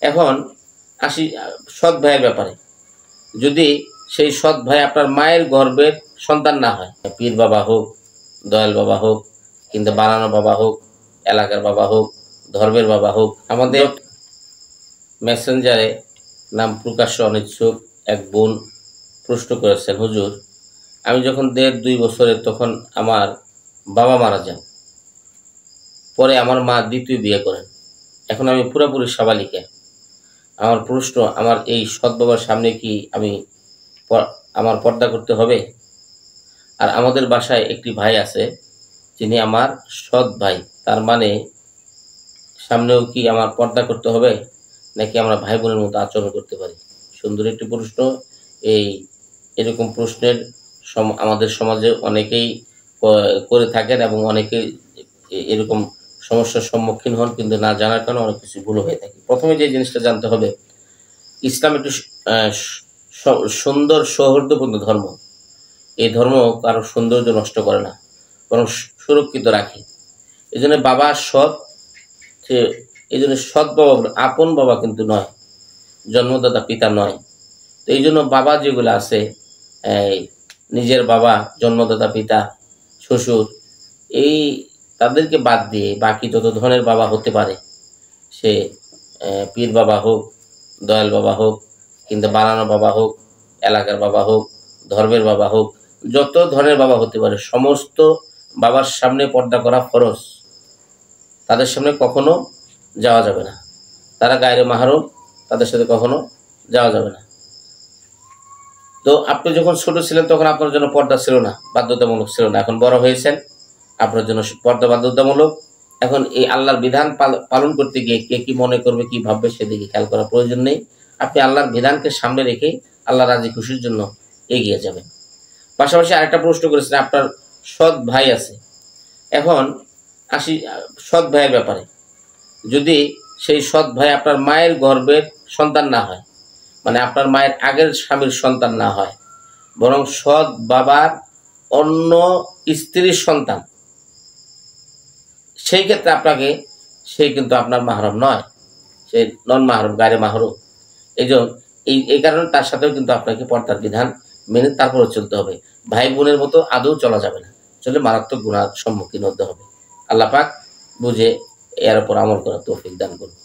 এখন আসি সৎ ভাইয়ের ব্যাপারে। যদি সেই সৎ ভাই আপনার মায়ের গর্ভের সন্তান না হয়, পীর বাবা হোক, দয়াল বাবা হোক, কিন্তু বানানো বাবা হোক, এলাকার বাবা হোক, ধর্মের বাবা হোক, আমাদের মেসেঞ্জারে নাম প্রকাশ্য অনিচ্ছুক এক বোন প্রশ্ন করেছেন, হুজুর আমি যখন 1.5-2 বছরের তখন আমার বাবা মারা যান, পরে আমার মা দ্বিতীয় বিয়ে করেন, এখন আমি পুরোপুরি সাবালিকা। আমার প্রশ্ন, আমার এই সৎ বাবার সামনে কি আমার পর্দা করতে হবে? আর আমাদের বাসায় একটি ভাই আছে, যিনি আমার সৎ ভাই, তার মানে সামনেও কি আমার পর্দা করতে হবে, নাকি আমরা ভাই বোনের মতো আচরণ করতে পারি? সুন্দর একটি প্রশ্ন। এরকম প্রশ্নের আমাদের সমাজে অনেকেই করে থাকেন এবং অনেকেই এরকম সমস্যার সম্মুখীন হন, কিন্তু না জানার কারণে অনেক কিছু ভুল হয়ে থাকে। প্রথমে যে জিনিসটা জানতে হবে, ইসলাম একটি সুন্দর সৌহার্দ্যপূর্ণ ধর্ম। এই ধর্ম কারো সৌন্দর্য নষ্ট করে না, বরং সুরক্ষিত রাখে। এই জন্য বাবা সৎ, এই জন্য সৎ বাবা আপন বাবা কিন্তু নয়, জন্মদাতা পিতা নয়। তো এই জন্য বাবা যেগুলো আছে, নিজের বাবা, জন্মদাতা পিতা, শ্বশুর, এই তাদেরকে বাদ দিয়ে বাকি যত ধরনের বাবা হতে পারে, সে পীর বাবা হোক, দয়াল বাবা হোক, কিন্তু বানানো বাবা হোক, এলাকার বাবা হোক, ধর্মের বাবা হোক, যত ধরনের বাবা হতে পারে, সমস্ত বাবার সামনে পর্দা করা ফরজ। তাদের সামনে কখনো যাওয়া যাবে না, তারা গায়রে মাহরুম, তাদের সাথে কখনো যাওয়া যাবে না। তো আপনি যখন ছোট ছিলেন তখন আপনার জন্য পর্দা ছিল না, বাধ্যতামূলক ছিল না। এখন বড় হয়েছেন, আপনার জন্য পর্দা বাধ্যতামূলক। এখন এই আল্লাহর বিধান পালন করতে গিয়ে কে কি মনে করবে, কি ভাববে, সেদিকে খেয়াল করার প্রয়োজন নেই। আপনি আল্লাহর বিধানকে সামনে রেখে আল্লাহ রাজি খুশির জন্য এগিয়ে যাবেন। পাশাপাশি আরেকটা প্রশ্ন করেছেন, আপনার সৎ ভাই আছে। এখন আসি সৎ ভাইয়ের ব্যাপারে। যদি সেই সৎ ভাই আপনার মায়ের গর্ভের সন্তান না হয়, মানে আপনার মায়ের আগের স্বামীর সন্তান না হয়, বরং সৎ বাবার অন্য স্ত্রীর সন্তান, সেই ক্ষেত্রে আপনাকে, সে কিন্তু আপনার মাহরম নয়, সে নন মাহরম, গায়রে মাহরুম। এই কারণে তার সাথেও কিন্তু আপনাকে পর্দার বিধান মেনে তারপরে চলতে হবে। ভাই বোনের মতো আদৌ চলা যাবে না, চলে মারাত্মক গুনার সম্মুখীন হতে হবে। আল্লাহ পাক বুঝে এর উপর আমল করার তৌফিক দান করুন।